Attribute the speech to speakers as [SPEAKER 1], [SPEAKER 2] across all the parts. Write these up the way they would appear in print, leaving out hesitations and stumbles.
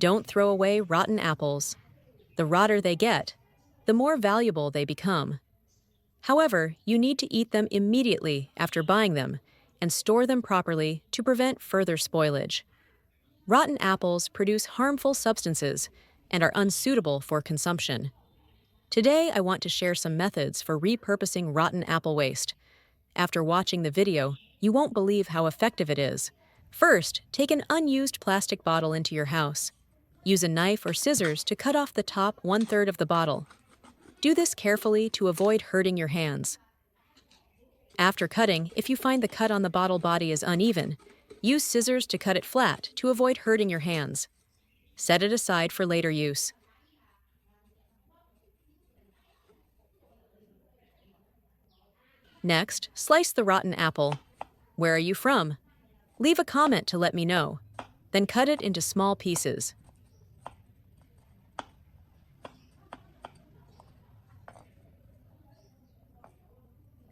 [SPEAKER 1] Don't throw away rotten apples. The rotter they get, the more valuable they become. However, you need to eat them immediately after buying them and store them properly to prevent further spoilage. Rotten apples produce harmful substances and are unsuitable for consumption. Today, I want to share some methods for repurposing rotten apple waste. After watching the video, you won't believe how effective it is. First, take an unused plastic bottle into your house. Use a knife or scissors to cut off the top 1/3 of the bottle. Do this carefully to avoid hurting your hands. After cutting, if you find the cut on the bottle body is uneven, use scissors to cut it flat to avoid hurting your hands. Set it aside for later use. Next, slice the rotten apple. Where are you from? Leave a comment to let me know. Then cut it into small pieces.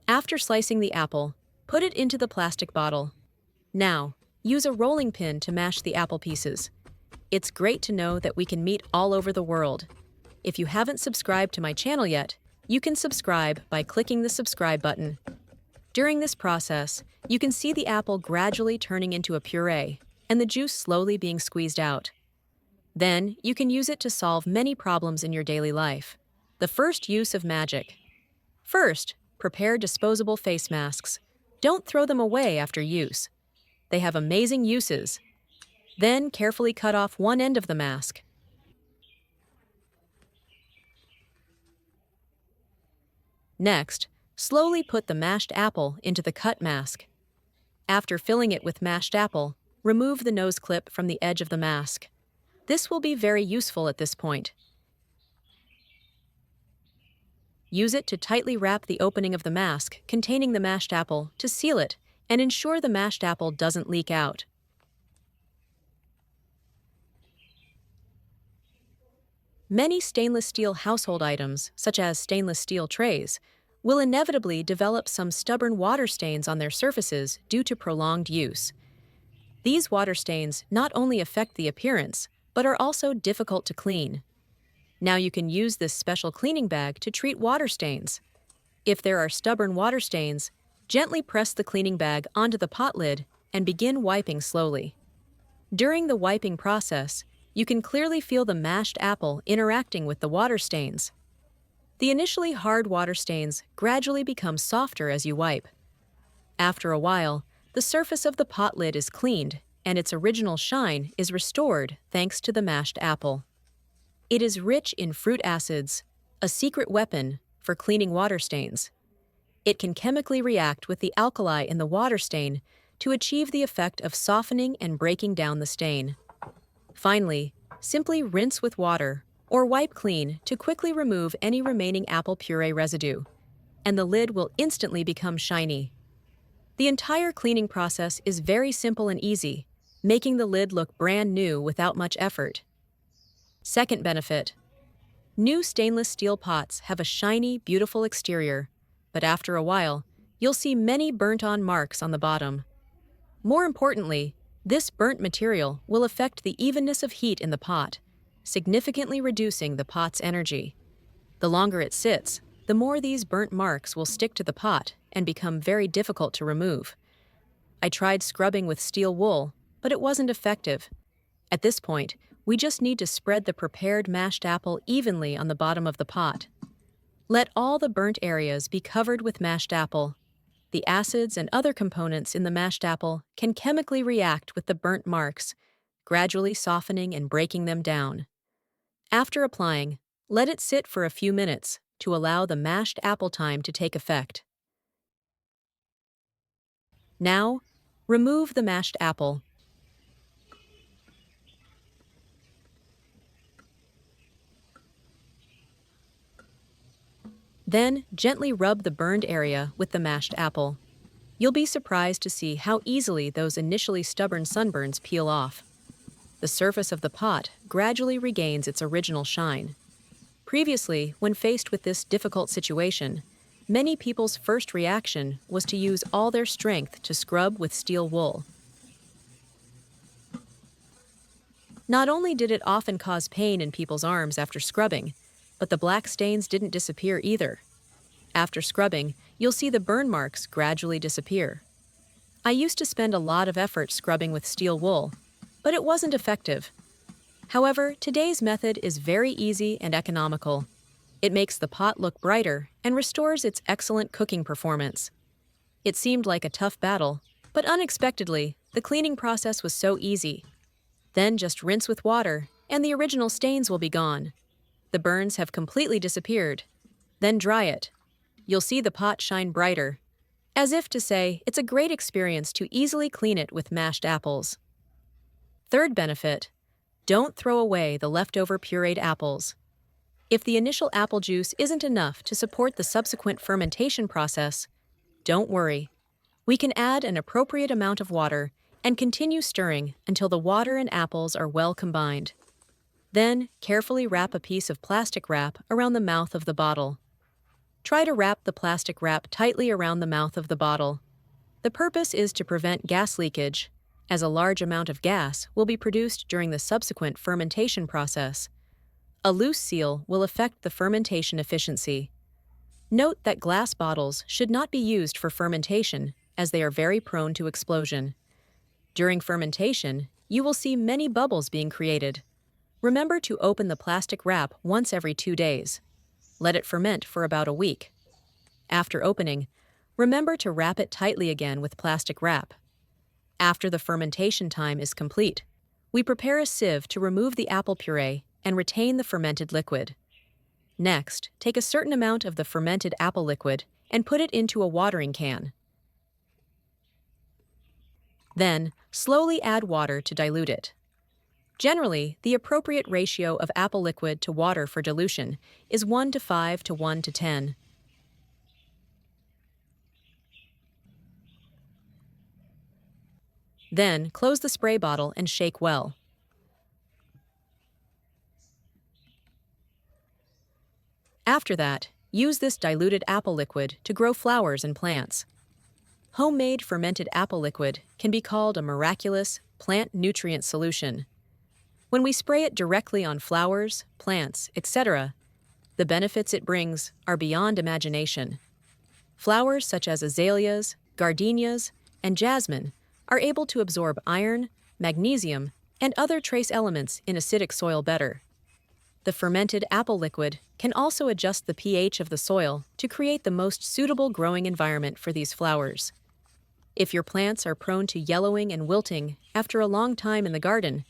[SPEAKER 1] After slicing the apple, put it into the plastic bottle. Now, use a rolling pin to mash the apple pieces. It's great to know that we can meet all over the world. If you haven't subscribed to my channel yet, you can subscribe by clicking the subscribe button. During this process, you can see the apple gradually turning into a puree and the juice slowly being squeezed out. Then, you can use it to solve many problems in your daily life. The first use of magic. First, prepare disposable face masks. Don't throw them away after use. They have amazing uses. Then carefully cut off one end of the mask. Next, slowly put the mashed apple into the cut mask. After filling it with mashed apple, remove the nose clip from the edge of the mask. This will be very useful at this point. Use it to tightly wrap the opening of the mask containing the mashed apple to seal it and ensure the mashed apple doesn't leak out. Many stainless steel household items, such as stainless steel trays, will inevitably develop some stubborn water stains on their surfaces due to prolonged use. These water stains not only affect the appearance, but are also difficult to clean. Now you can use this special cleaning bag to treat water stains. If there are stubborn water stains, gently press the cleaning bag onto the pot lid and begin wiping slowly. During the wiping process, you can clearly feel the mashed apple interacting with the water stains. The initially hard water stains gradually become softer as you wipe. After a while, the surface of the pot lid is cleaned and its original shine is restored thanks to the mashed apple. It is rich in fruit acids, a secret weapon for cleaning water stains. It can chemically react with the alkali in the water stain to achieve the effect of softening and breaking down the stain. Finally, simply rinse with water or wipe clean to quickly remove any remaining apple puree residue, and the lid will instantly become shiny. The entire cleaning process is very simple and easy, making the lid look brand new without much effort. Second benefit. New stainless steel pots have a shiny, beautiful exterior, but after a while, you'll see many burnt-on marks on the bottom. More importantly, this burnt material will affect the evenness of heat in the pot, significantly reducing the pot's energy. The longer it sits, the more these burnt marks will stick to the pot and become very difficult to remove. I tried scrubbing with steel wool, but it wasn't effective. At this point, we just need to spread the prepared mashed apple evenly on the bottom of the pot. Let all the burnt areas be covered with mashed apple. The acids and other components in the mashed apple can chemically react with the burnt marks, gradually softening and breaking them down. After applying, let it sit for a few minutes to allow the mashed apple time to take effect. Now, remove the mashed apple. Then, gently rub the burned area with the mashed apple. You'll be surprised to see how easily those initially stubborn sunburns peel off. The surface of the pot gradually regains its original shine. Previously, when faced with this difficult situation, many people's first reaction was to use all their strength to scrub with steel wool. Not only did it often cause pain in people's arms after scrubbing, but the black stains didn't disappear either. After scrubbing, you'll see the burn marks gradually disappear. I used to spend a lot of effort scrubbing with steel wool, but it wasn't effective. However, today's method is very easy and economical. It makes the pot look brighter and restores its excellent cooking performance. It seemed like a tough battle, but unexpectedly, the cleaning process was so easy. Then just rinse with water, and the original stains will be gone. The burns have completely disappeared. Then dry it. You'll see the pot shine brighter, as if to say it's a great experience to easily clean it with mashed apples. Third benefit: don't throw away the leftover pureed apples. If the initial apple juice isn't enough to support the subsequent fermentation process, don't worry. We can add an appropriate amount of water and continue stirring until the water and apples are well combined. Then, carefully wrap a piece of plastic wrap around the mouth of the bottle. Try to wrap the plastic wrap tightly around the mouth of the bottle. The purpose is to prevent gas leakage, as a large amount of gas will be produced during the subsequent fermentation process. A loose seal will affect the fermentation efficiency. Note that glass bottles should not be used for fermentation, as they are very prone to explosion. During fermentation, you will see many bubbles being created. Remember to open the plastic wrap once every 2 days. Let it ferment for about a week. After opening, remember to wrap it tightly again with plastic wrap. After the fermentation time is complete, we prepare a sieve to remove the apple puree and retain the fermented liquid. Next, take a certain amount of the fermented apple liquid and put it into a watering can. Then, slowly add water to dilute it. Generally, the appropriate ratio of apple liquid to water for dilution is 1:5 to 1:10. Then, close the spray bottle and shake well. After that, use this diluted apple liquid to grow flowers and plants. Homemade fermented apple liquid can be called a miraculous plant nutrient solution. When we spray it directly on flowers, plants, etc., the benefits it brings are beyond imagination. Flowers such as azaleas, gardenias, and jasmine are able to absorb iron, magnesium, and other trace elements in acidic soil better. The fermented apple liquid can also adjust the pH of the soil to create the most suitable growing environment for these flowers. If your plants are prone to yellowing and wilting after a long time in the garden,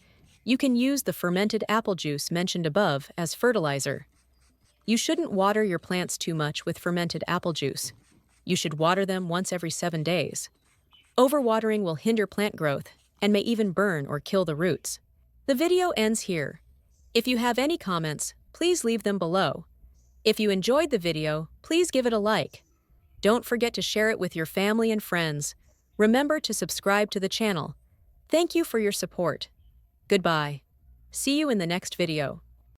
[SPEAKER 1] you can use the fermented apple juice mentioned above as fertilizer. You shouldn't water your plants too much with fermented apple juice. You should water them once every 7 days. Overwatering will hinder plant growth and may even burn or kill the roots. The video ends here. If you have any comments, please leave them below. If you enjoyed the video, please give it a like. Don't forget to share it with your family and friends. Remember to subscribe to the channel. Thank you for your support. Goodbye. See you in the next video.